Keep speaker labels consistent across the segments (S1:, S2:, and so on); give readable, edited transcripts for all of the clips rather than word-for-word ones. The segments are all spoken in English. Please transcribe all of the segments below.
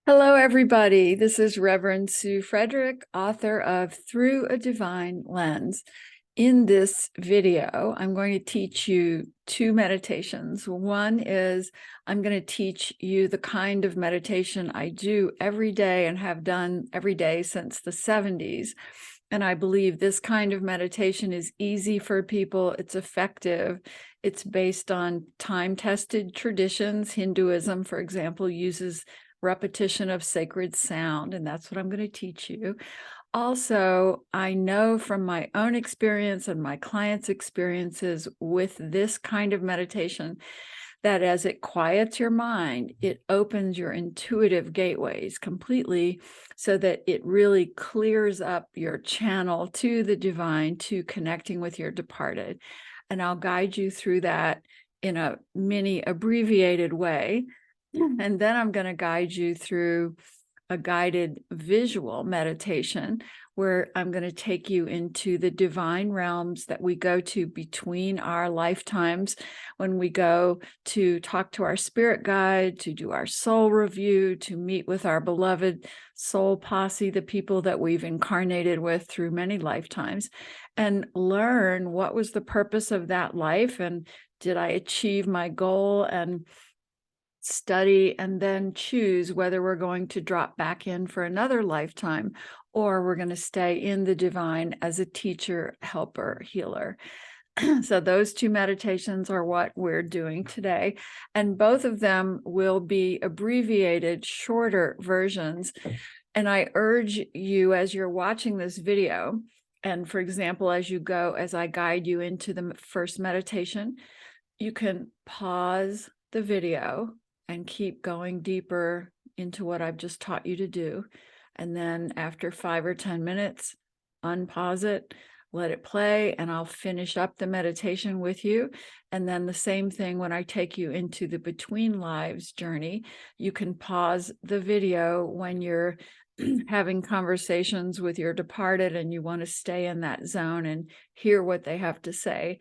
S1: Hello, everybody. This is Reverend Sue Frederick, author of Through a Divine Lens. In this video, I'm going to teach you two meditations. One is I'm going to teach you the kind of meditation I do every day and have done every day since the 70s. And I believe this kind of meditation is easy for people. It's effective. It's based on time-tested traditions. Hinduism, for example, uses repetition of sacred sound, and that's what I'm going to teach you. Also, I know from my own experience and my clients' experiences with this kind of meditation that as it quiets your mind, it opens your intuitive gateways completely so that it really clears up your channel to the divine, to connecting with your departed. And I'll guide you through that in a mini abbreviated way. And then I'm going to guide you through a guided visual meditation where I'm going to take you into the divine realms that we go to between our lifetimes when we go to talk to our spirit guide, to do our soul review, to meet with our beloved soul posse, the people that we've incarnated with through many lifetimes, and learn what was the purpose of that life and did I achieve my goal, and study and then choose whether we're going to drop back in for another lifetime or we're going to stay in the divine as a teacher, helper, healer. So those two meditations are what we're doing today. And both of them will be abbreviated, shorter versions. And I urge you, as you're watching this video, and for example, as I guide you into the first meditation, you can pause the video and keep going deeper into what I've just taught you to do. And then after 5 or 10 minutes, unpause it, let it play, and I'll finish up the meditation with you. And then the same thing when I take you into the between lives journey, you can pause the video when you're having conversations with your departed and you want to stay in that zone and hear what they have to say.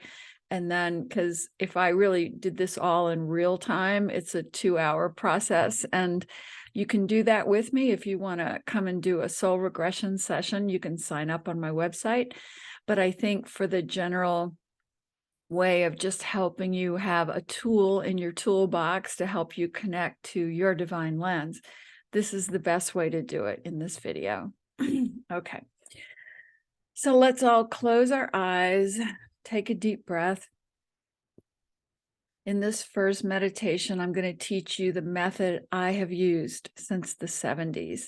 S1: And then, because if I really did this all in real time, it's a 2-hour process. And you can do that with me. If you want to come and do a soul regression session, you can sign up on my website. But I think for the general way of just helping you have a tool in your toolbox to help you connect to your divine lens, this is the best way to do it in this video. Okay. So let's all close our eyes. Take a deep breath. In this first meditation, I'm going to teach you the method I have used since the 70s.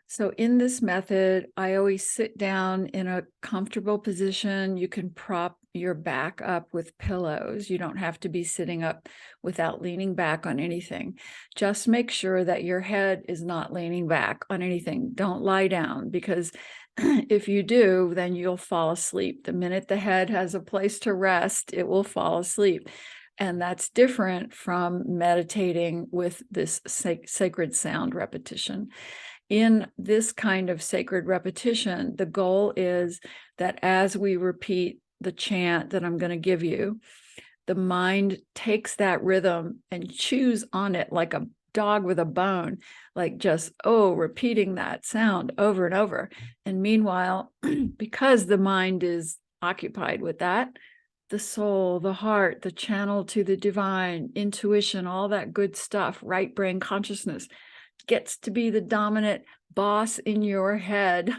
S1: So in this method, I always sit down in a comfortable position. You can prop your back up with pillows. You don't have to be sitting up without leaning back on anything. Just make sure that your head is not leaning back on anything. Don't lie down, because if you do, then you'll fall asleep. The minute the head has a place to rest, it will fall asleep. And that's different from meditating with this sacred sound repetition. In this kind of sacred repetition, the goal is that as we repeat the chant that I'm going to give you, the mind takes that rhythm and chews on it like a dog with a bone, like just, repeating that sound over and over. And meanwhile, because the mind is occupied with that, the soul, the heart, the channel to the divine, intuition, all that good stuff, right brain consciousness, gets to be the dominant boss in your head,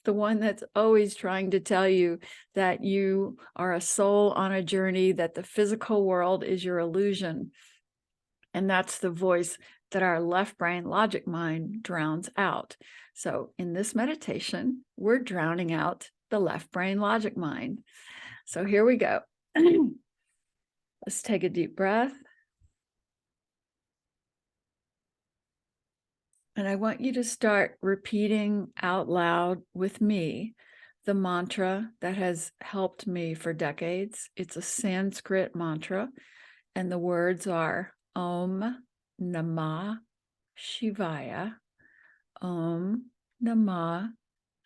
S1: the one that's always trying to tell you that you are a soul on a journey, that the physical world is your illusion. And that's the voice that our left brain logic mind drowns out. So in this meditation, we're drowning out the left brain logic mind. So here we go. Let's take a deep breath. And I want you to start repeating out loud with me the mantra that has helped me for decades. It's a Sanskrit mantra, and the words are Om Namah Shivaya. Om Namah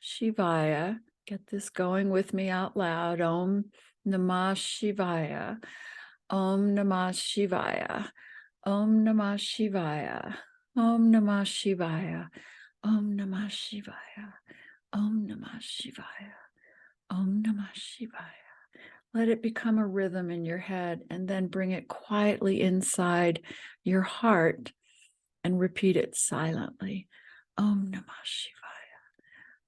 S1: Shivaya. Get this going with me out loud. Om Namah Shivaya. Om Namah Shivaya. Om Namah Shivaya. Om Namah Shivaya. Om Namah Shivaya. Om Namah Shivaya. Om Namah Shivaya. Let it become a rhythm in your head, and then bring it quietly inside your heart and repeat it silently. Om Namah Shivaya.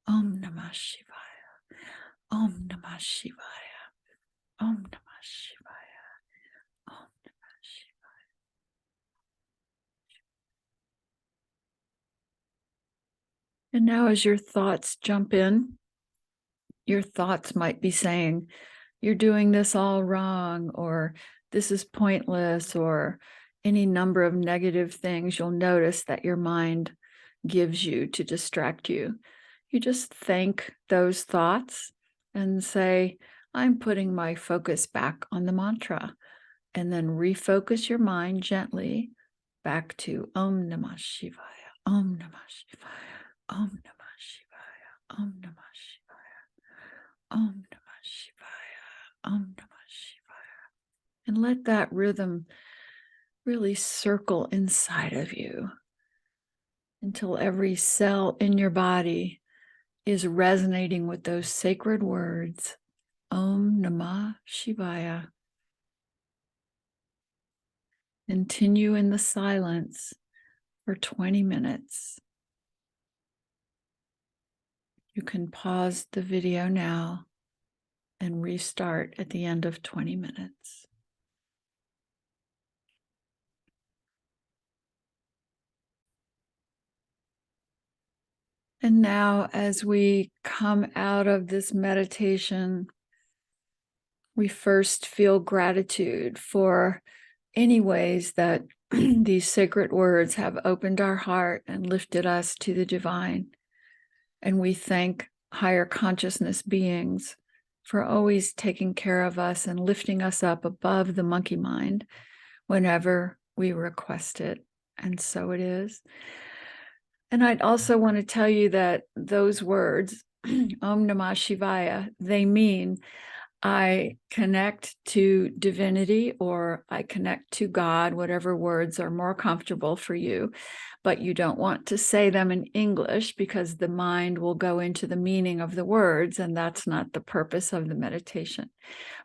S1: Om Namah Shivaya. Om Namah Shivaya. Om Namah Shivaya. Om Namah Shivaya. And now, as your thoughts jump in, your thoughts might be saying, "You're doing this all wrong," or "This is pointless," or any number of negative things you'll notice that your mind gives you to distract you. You just thank those thoughts and say, "I'm putting my focus back on the mantra," and then refocus your mind gently back to Om Namah Shivaya, Om Namah Shivaya, Om Namah Shivaya, Om Namah Shivaya, Om Namah Shivaya, Om Namah Shivaya. And let that rhythm really circle inside of you until every cell in your body is resonating with those sacred words, Om Namah Shivaya. Continue in the silence for 20 minutes. You can pause the video now and restart at the end of 20 minutes. And now, as we come out of this meditation, we first feel gratitude for any ways that these sacred words have opened our heart and lifted us to the divine. And we thank higher consciousness beings for always taking care of us and lifting us up above the monkey mind whenever we request it. And so it is. And I'd also want to tell you that those words, Om Namah Shivaya, they mean I connect to divinity, or I connect to God, whatever words are more comfortable for you. But you don't want to say them in English because the mind will go into the meaning of the words, and that's not the purpose of the meditation.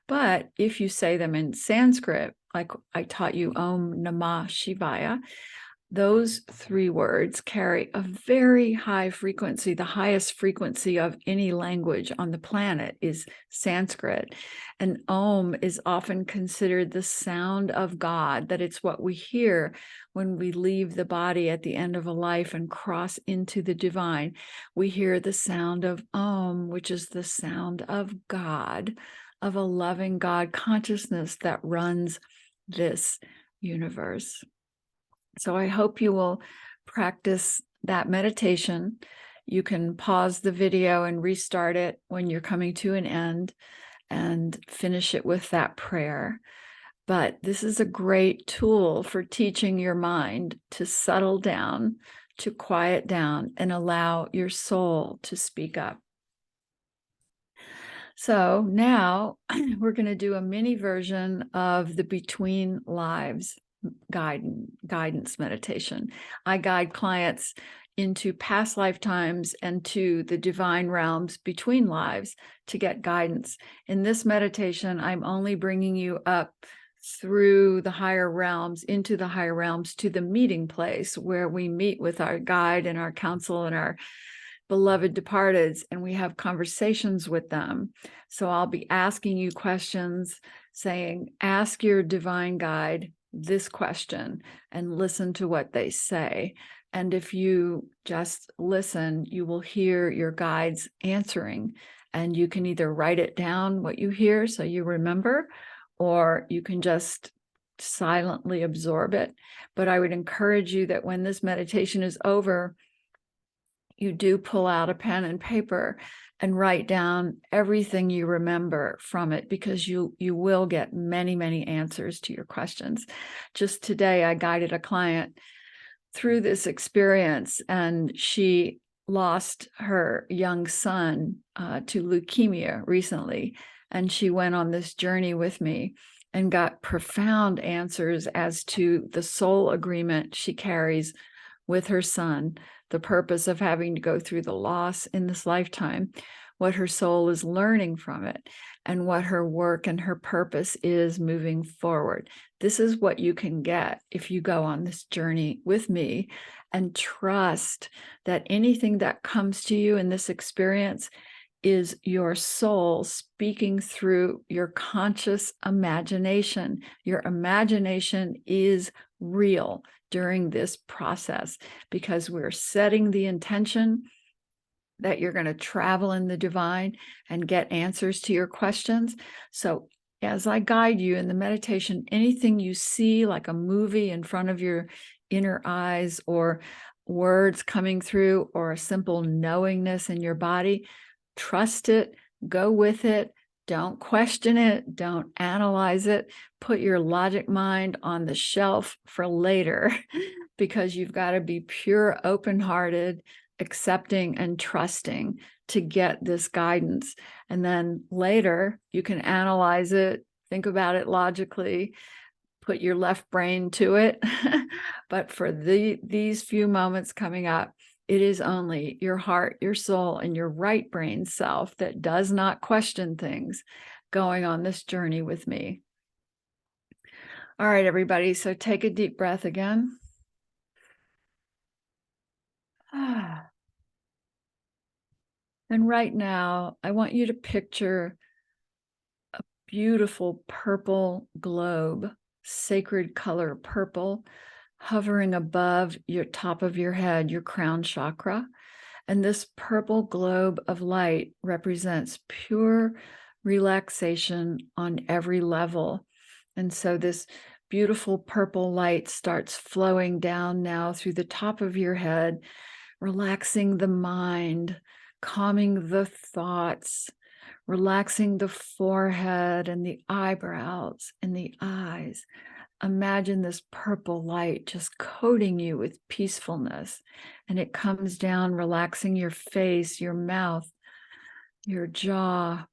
S1: But if you say them in Sanskrit, like I taught you Om Namah Shivaya, those three words carry a very high frequency. The highest frequency of any language on the planet is Sanskrit. And Om is often considered the sound of God, that it's what we hear when we leave the body at the end of a life and cross into the divine. We hear the sound of Om, which is the sound of God, of a loving God consciousness that runs this universe. So I hope you will practice that meditation. You can pause the video and restart it when you're coming to an end and finish it with that prayer. But this is a great tool for teaching your mind to settle down, to quiet down, and allow your soul to speak up. So now we're going to do a mini version of the Between Lives guidance meditation. I guide clients into past lifetimes and to the divine realms between lives to get guidance. In this meditation, I'm only bringing you up through the higher realms, into the higher realms, to the meeting place where we meet with our guide and our counsel and our beloved departeds, and we have conversations with them. So I'll be asking you questions, saying, ask your divine guide this question and listen to what they say. And if you just listen, you will hear your guides answering, and you can either write it down what you hear so you remember, or you can just silently absorb it. But I would encourage you that when this meditation is over, you do pull out a pen and paper and write down everything you remember from it, because you will get many, many answers to your questions. Just today, I guided a client through this experience, and she lost her young son to leukemia recently. And she went on this journey with me and got profound answers as to the soul agreement she carries with her son, the purpose of having to go through the loss in this lifetime, what her soul is learning from it, and what her work and her purpose is moving forward. This is what you can get if you go on this journey with me and trust that anything that comes to you in this experience is your soul speaking through your conscious imagination. Your imagination is real during this process because we're setting the intention that you're going to travel in the divine and get answers to your questions. So as I guide you in the meditation, anything you see like a movie in front of your inner eyes, or words coming through, or a simple knowingness in your body, trust it, go with it, don't question it, don't analyze it, put your logic mind on the shelf for later, because you've got to be pure, open-hearted, accepting and trusting to get this guidance. And then later you can analyze it, think about it logically, put your left brain to it. But for these few moments coming up, it is only your heart, your soul, and your right brain self that does not question things going on this journey with me. All right, everybody. So take a deep breath again. And right now, I want you to picture a beautiful purple globe, sacred color purple, hovering above your top of your head, your crown chakra. And this purple globe of light represents pure relaxation on every level. And so this beautiful purple light starts flowing down now through the top of your head, relaxing the mind, calming the thoughts, relaxing the forehead and the eyebrows and the eyes. Imagine this purple light just coating you with peacefulness, and it comes down, relaxing your face, your mouth, your jaw,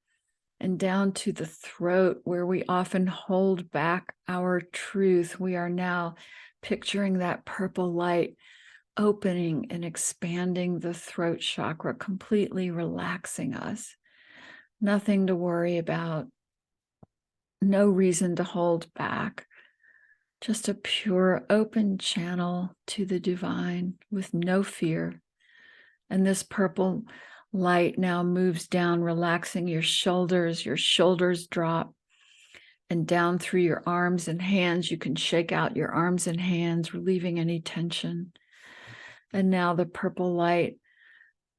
S1: and down to the throat where we often hold back our truth. We are now picturing that purple light opening and expanding the throat chakra, completely relaxing us. Nothing to worry about, no reason to hold back. Just a pure open channel to the divine with no fear. And this purple light now moves down, relaxing your shoulders drop, and down through your arms and hands. You can shake out your arms and hands, relieving any tension. And now the purple light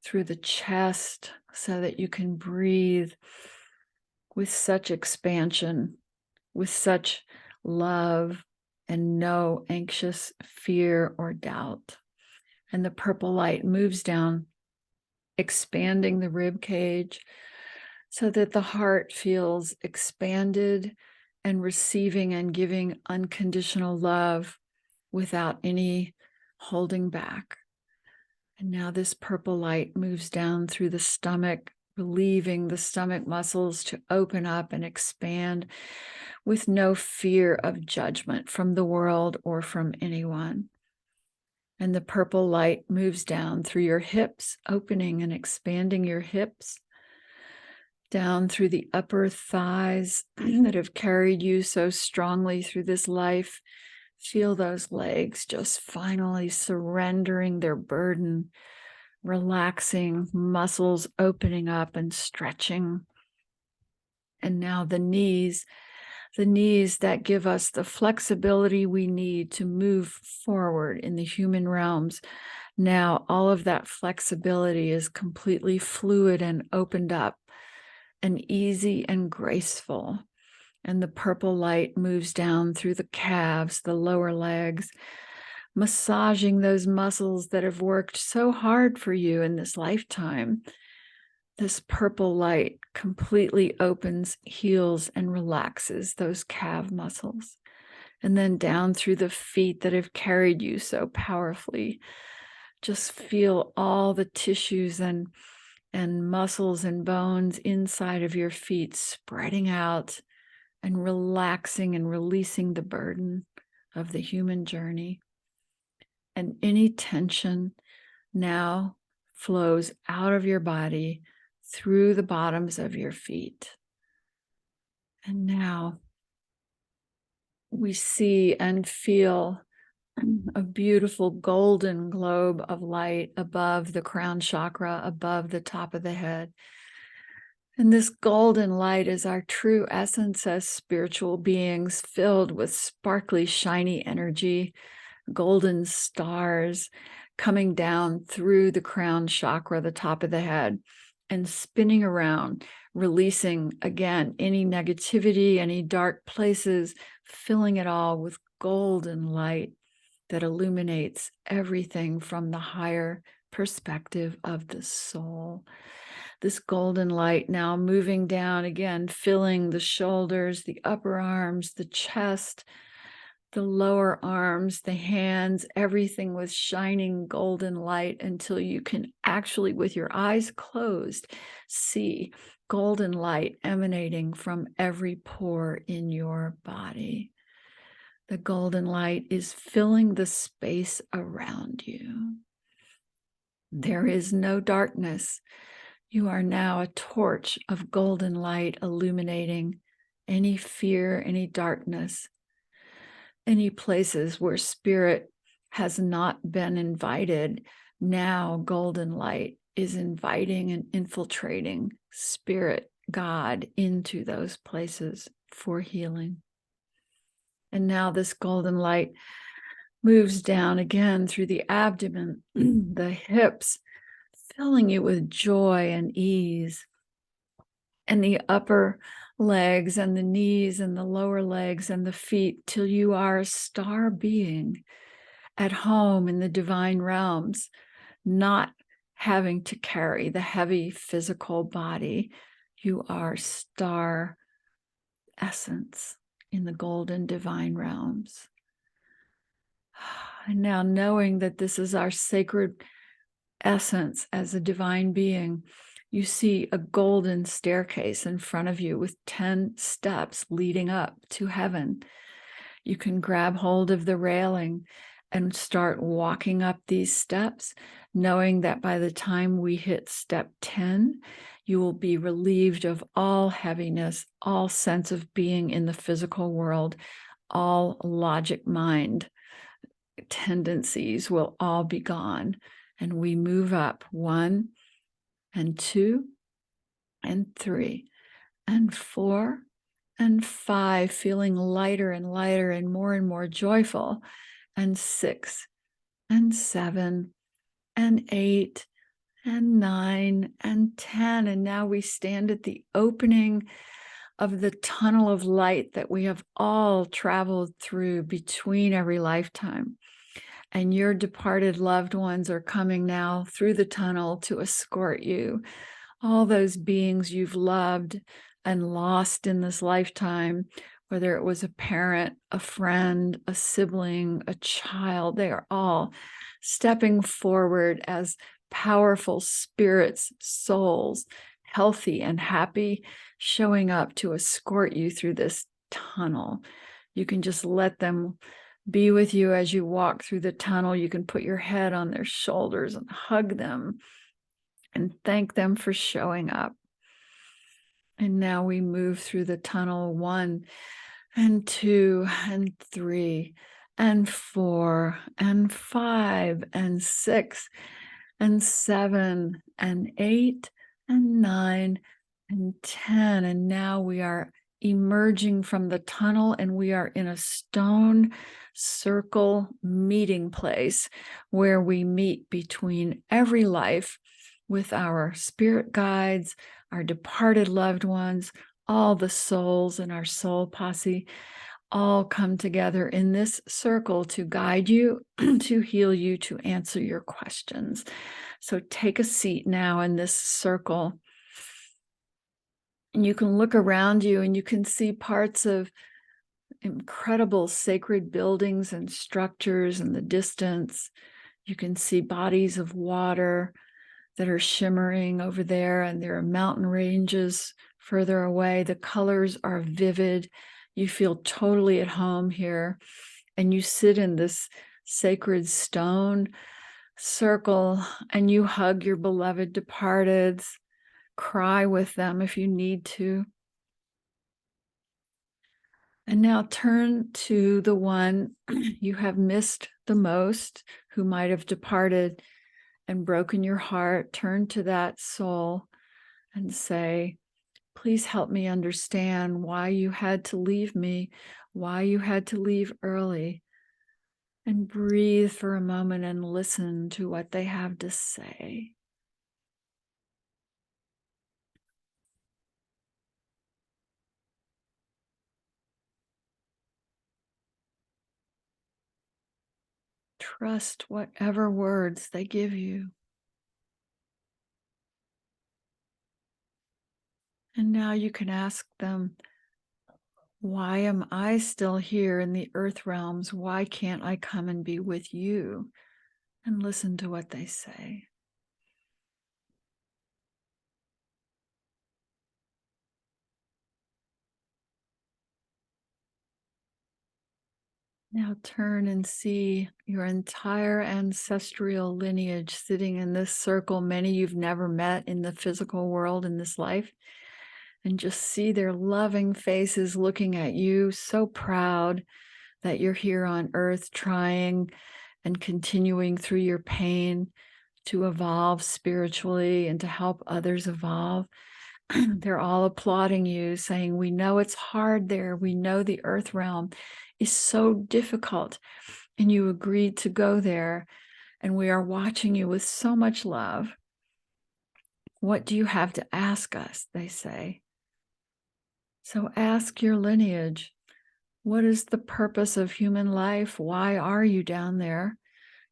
S1: through the chest so that you can breathe with such expansion, with such love, and no anxious fear or doubt. And the purple light moves down, expanding the rib cage so that the heart feels expanded and receiving and giving unconditional love without any holding back. And now this purple light moves down through the stomach, relieving the stomach muscles to open up and expand with no fear of judgment from the world or from anyone. And the purple light moves down through your hips, opening and expanding your hips, down through the upper thighs that have carried you so strongly through this life. Feel those legs just finally surrendering their burden, relaxing, muscles opening up and stretching. And now the knees that give us the flexibility we need to move forward in the human realms. Now all of that flexibility is completely fluid and opened up and easy and graceful. And the purple light moves down through the calves, the lower legs, massaging those muscles that have worked so hard for you in this lifetime. This purple light completely opens, heals, and relaxes those calf muscles. And then down through the feet that have carried you so powerfully. Just feel all the tissues and muscles and bones inside of your feet spreading out and relaxing and releasing the burden of the human journey. And any tension now flows out of your body through the bottoms of your feet. And now we see and feel a beautiful golden globe of light above the crown chakra, above the top of the head. And this golden light is our true essence as spiritual beings, filled with sparkly, shiny energy, golden stars coming down through the crown chakra, the top of the head, and spinning around, releasing again any negativity, any dark places, filling it all with golden light that illuminates everything from the higher perspective of the soul. This golden light now moving down again, filling the shoulders, the upper arms, the chest, the lower arms, the hands, everything with shining golden light until you can actually, with your eyes closed, see golden light emanating from every pore in your body. The golden light is filling the space around you. There is no darkness. You are now a torch of golden light illuminating any fear, any darkness, any places where spirit has not been invited. Now golden light is inviting and infiltrating spirit, God, into those places for healing. And now this golden light moves down again through the abdomen, the hips, filling you with joy and ease, and the upper legs and the knees and the lower legs and the feet, till you are a star being at home in the divine realms, not having to carry the heavy physical body. You are star essence in the golden divine realms. And now, knowing that this is our sacred essence as a divine being, you see a golden staircase in front of you with 10 steps leading up to heaven. You can grab hold of the railing and start walking up these steps, knowing that by the time we hit step 10, you will be relieved of all heaviness, all sense of being in the physical world, all logic mind tendencies will all be gone. And we move up 1 and 2 and 3 and 4 and 5, feeling lighter and lighter and more joyful, and 6 and 7 and 8 and 9 and 10. And now we stand at the opening of the tunnel of light that we have all traveled through between every lifetime. And your departed loved ones are coming now through the tunnel to escort you. All those beings you've loved and lost in this lifetime, whether it was a parent, a friend, a sibling, a child, they are all stepping forward as powerful spirits, souls, healthy and happy, showing up to escort you through this tunnel. You can just let them be with you as you walk through the tunnel. You can put your head on their shoulders and hug them and thank them for showing up. And now we move through the tunnel 1 and 2 and 3 and 4 and 5 and 6 and 7 and 8 and 9 and 10. And now we are emerging from the tunnel, and we are in a stone circle meeting place where we meet between every life with our spirit guides, our departed loved ones, all the souls in our soul posse, all come together in this circle to guide you, to heal you, to answer your questions. So take a seat now in this circle. And you can look around you and you can see parts of incredible sacred buildings and structures in the distance. You can see bodies of water that are shimmering over there, and there are mountain ranges further away. The colors are vivid. You feel totally at home here, and you sit in this sacred stone circle and you hug your beloved departeds, cry with them if you need to. And now turn to the one you have missed the most, who might have departed and broken your heart. Turn to that soul and say, please help me understand why you had to leave me, why you had to leave early. And breathe for a moment and listen to what they have to say. Trust whatever words they give you. And now you can ask them, why am I still here in the earth realms? Why can't I come and be with you? And listen to what they say. Now turn and see your entire ancestral lineage sitting in this circle, many you've never met in the physical world in this life. And just see their loving faces looking at you, so proud that you're here on earth trying and continuing through your pain to evolve spiritually and to help others evolve. They're all applauding you, saying, we know it's hard there. We know the earth realm is so difficult, and you agreed to go there, and we are watching you with so much love. What do you have to ask us? They say. So ask your lineage, what is the purpose of human life? Why are you down there?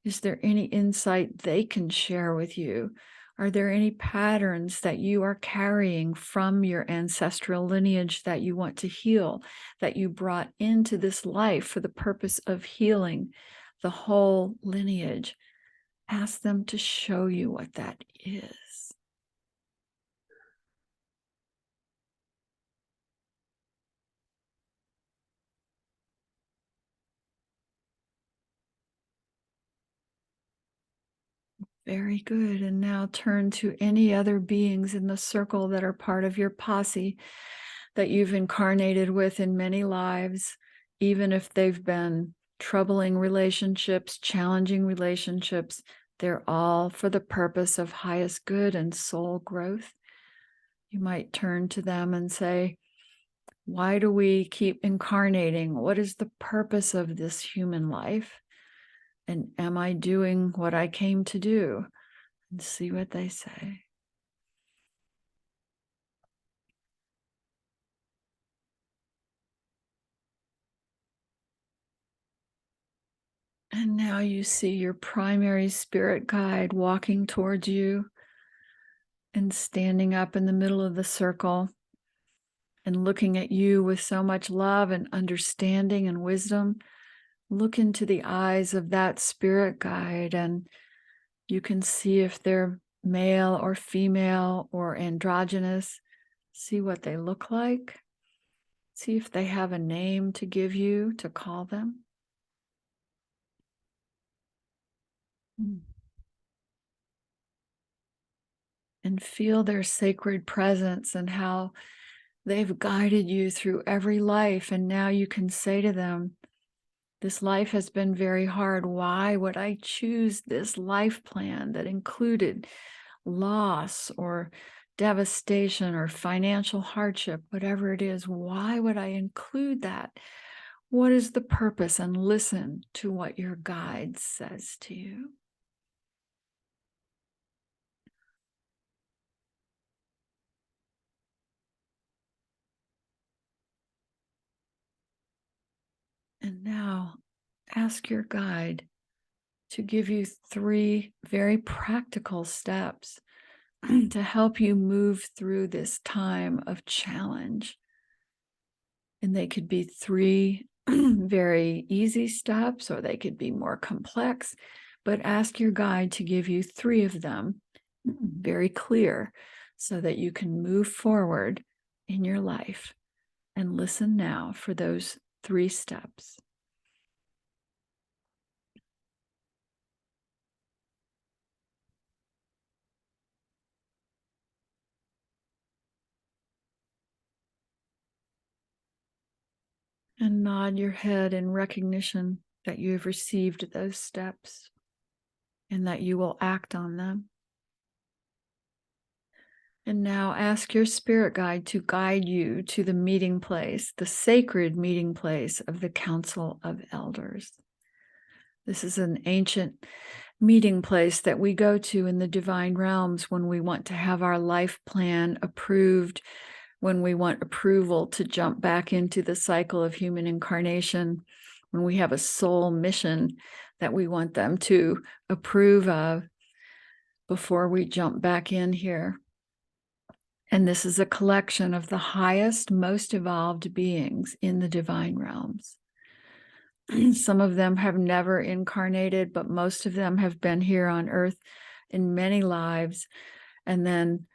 S1: Is there any insight they can share with you? Are there any patterns that you are carrying from your ancestral lineage that you want to heal, that you brought into this life for the purpose of healing the whole lineage? Ask them to show you what that is. Very good. And now turn to any other beings in the circle that are part of your posse that you've incarnated with in many lives, even if they've been troubling relationships, challenging relationships. They're all for the purpose of highest good and soul growth. You might turn to them and say, why do we keep incarnating? What is the purpose of this human life? And am I doing what I came to do? And see what they say. And now you see your primary spirit guide walking towards you and standing up in the middle of the circle and looking at you with so much love and understanding and wisdom. Look into the eyes of that spirit guide, and you can see if they're male or female or androgynous. See what they look like. See if they have a name to give you, to call them. And feel their sacred presence and how they've guided you through every life. And now you can say to them, this life has been very hard. Why would I choose this life plan that included loss or devastation or financial hardship, whatever it is? Why would I include that? What is the purpose? And listen to what your guide says to you. And now ask your guide to give you 3 very practical steps to help you move through this time of challenge. And they could be 3 very easy steps, or they could be more complex, but ask your guide to give you 3 of them very clear so that you can move forward in your life. And listen now for those 3 steps. And nod your head in recognition that you have received those steps and that you will act on them. And now ask your spirit guide to guide you to the meeting place, the sacred meeting place of the Council of Elders. This is an ancient meeting place that we go to in the divine realms when we want to have our life plan approved, when we want approval to jump back into the cycle of human incarnation, when we have a soul mission that we want them to approve of before we jump back in here. And this is a collection of the highest, most evolved beings in the divine realms. Some of them have never incarnated, but most of them have been here on earth in many lives and then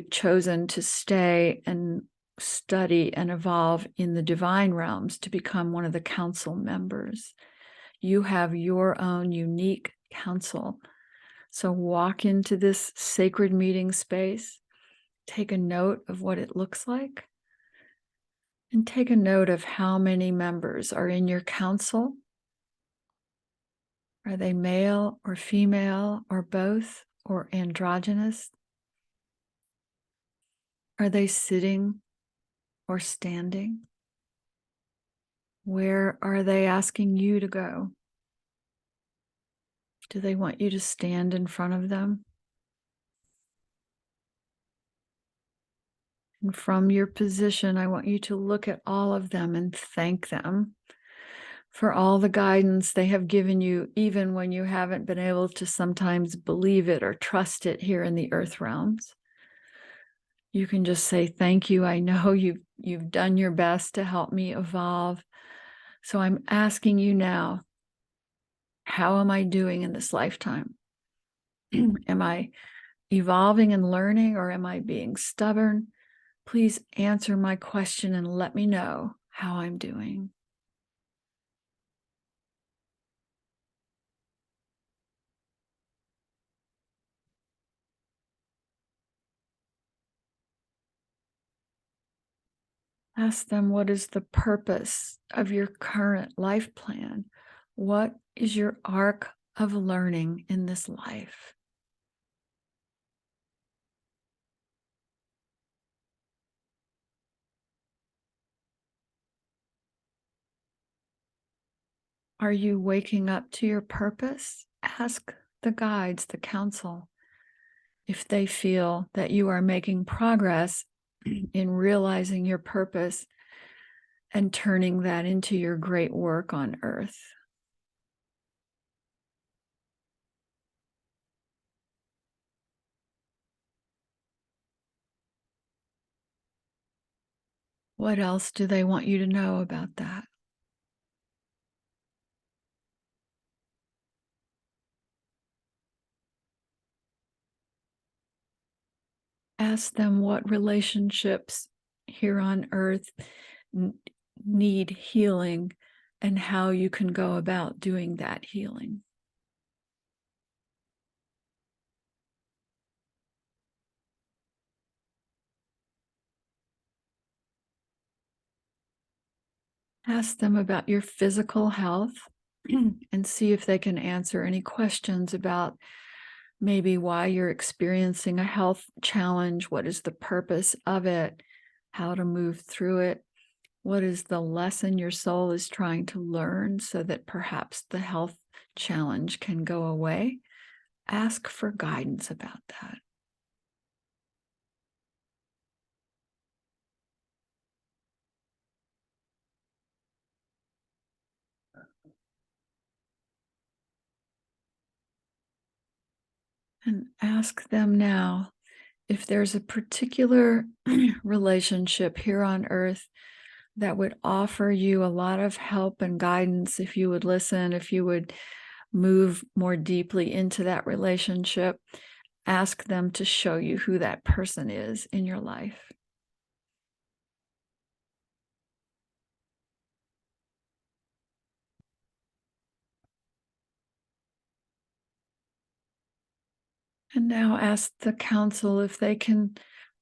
S1: chosen to stay and study and evolve in the divine realms to become one of the council members. You have your own unique council. So walk into this sacred meeting space, take a note of what it looks like, and take a note of how many members are in your council. Are they male or female or both or androgynous? Are they sitting or standing? Where are they asking you to go? Do they want you to stand in front of them? And from your position, I want you to look at all of them and thank them for all the guidance they have given you, even when you haven't been able to sometimes believe it or trust it here in the earth realms. You can just say, thank you. I know you've done your best to help me evolve. So I'm asking you now, how am I doing in this lifetime? Am I evolving and learning, or am I being stubborn? Please answer my question and let me know how I'm doing. Ask them, what is the purpose of your current life plan? What is your arc of learning in this life? Are you waking up to your purpose? Ask the guides, the council, if they feel that you are making progress in realizing your purpose and turning that into your great work on earth. What else do they want you to know about that? Ask them what relationships here on earth need healing and how you can go about doing that healing. Ask them about your physical health and see if they can answer any questions about maybe why you're experiencing a health challenge. What is the purpose of it? How to move through it? What is the lesson your soul is trying to learn so that perhaps the health challenge can go away? Ask for guidance about that. And ask them now if there's a particular relationship here on earth that would offer you a lot of help and guidance if you would listen, if you would move more deeply into that relationship. Ask them to show you who that person is in your life. And now ask the council if they can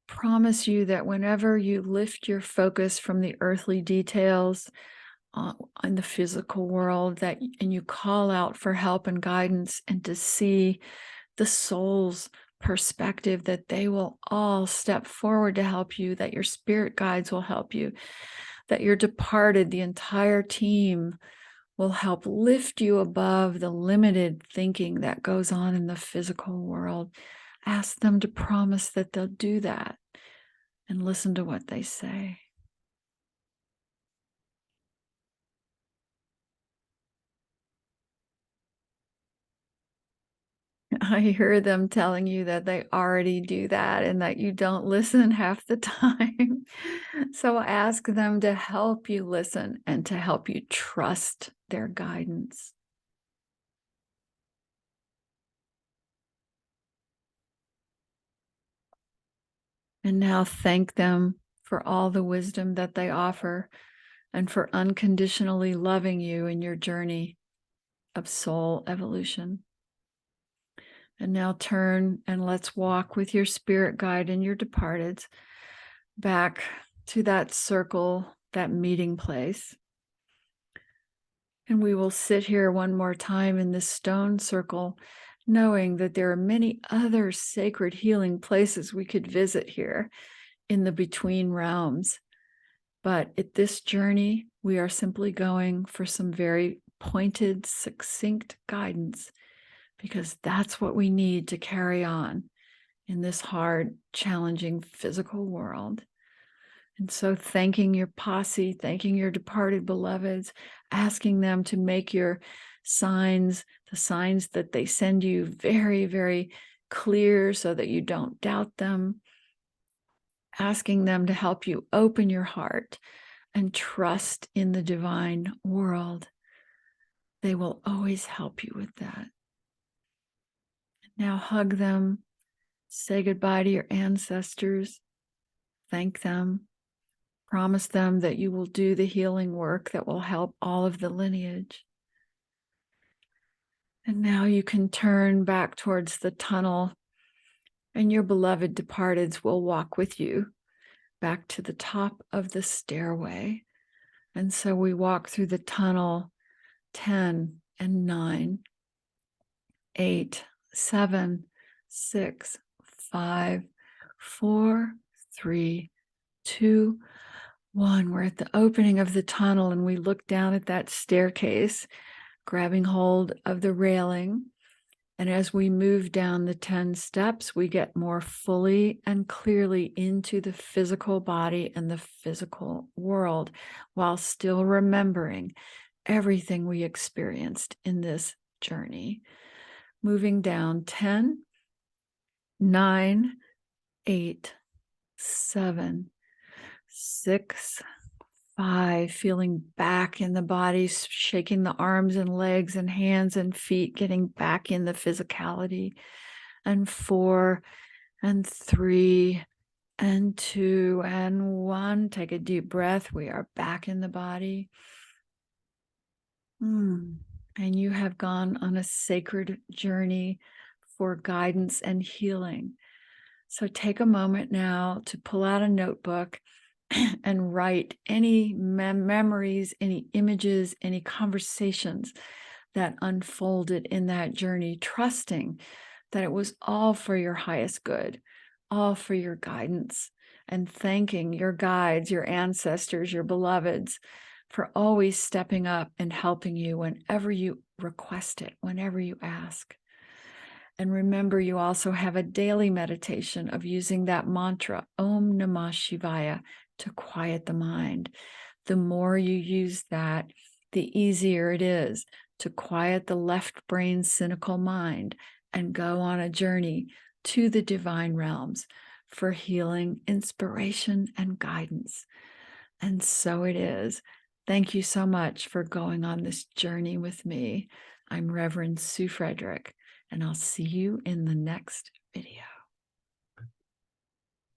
S1: promise you that whenever you lift your focus from the earthly details in the physical world, and you call out for help and guidance, and to see the soul's perspective, that they will all step forward to help you, that your spirit guides will help you, that your departed, the entire team, will help lift you above the limited thinking that goes on in the physical world. Ask them to promise that they'll do that, and listen to what they say. I hear them telling you that they already do that and that you don't listen half the time. So ask them to help you listen and to help you trust their guidance. And now thank them for all the wisdom that they offer and for unconditionally loving you in your journey of soul evolution. And now turn and let's walk with your spirit guide and your departeds back to that circle, that meeting place. And we will sit here one more time in this stone circle, knowing that there are many other sacred healing places we could visit here in the between realms. But at this journey, we are simply going for some very pointed, succinct guidance, because that's what we need to carry on in this hard, challenging physical world. And so thanking your posse, thanking your departed beloveds, asking them to make your signs, the signs that they send you, very, very clear so that you don't doubt them. Asking them to help you open your heart and trust in the divine world. They will always help you with that. Now hug them, say goodbye to your ancestors, thank them. Promise them that you will do the healing work that will help all of the lineage. And now you can turn back towards the tunnel, and your beloved departeds will walk with you back to the top of the stairway. And so we walk through the tunnel 10 and 9, 8, 7, 6, 5, 4, 3, 2, 1. We're at the opening of the tunnel, and we look down at that staircase, grabbing hold of the railing. And as we move down the 10 steps, we get more fully and clearly into the physical body and the physical world, while still remembering everything we experienced in this journey. Moving down 10, 9, 8, 7, 6, 5, feeling back in the body, shaking the arms and legs and hands and feet, getting back in the physicality. And 4, and 3, and 2, and 1. Take a deep breath. We are back in the body. And you have gone on a sacred journey for guidance and healing. So take a moment now to pull out a notebook and write any memories, any images, any conversations that unfolded in that journey, trusting that it was all for your highest good, all for your guidance, and thanking your guides, your ancestors, your beloveds for always stepping up and helping you whenever you request it, whenever you ask. And remember, you also have a daily meditation of using that mantra, Om Namah Shivaya, to quiet the mind. The more you use that, the easier it is to quiet the left brain cynical mind and go on a journey to the divine realms for healing, inspiration, and guidance. And so it is. Thank you so much for going on this journey with me. I'm Reverend Sue Frederick, and I'll see you in the next video.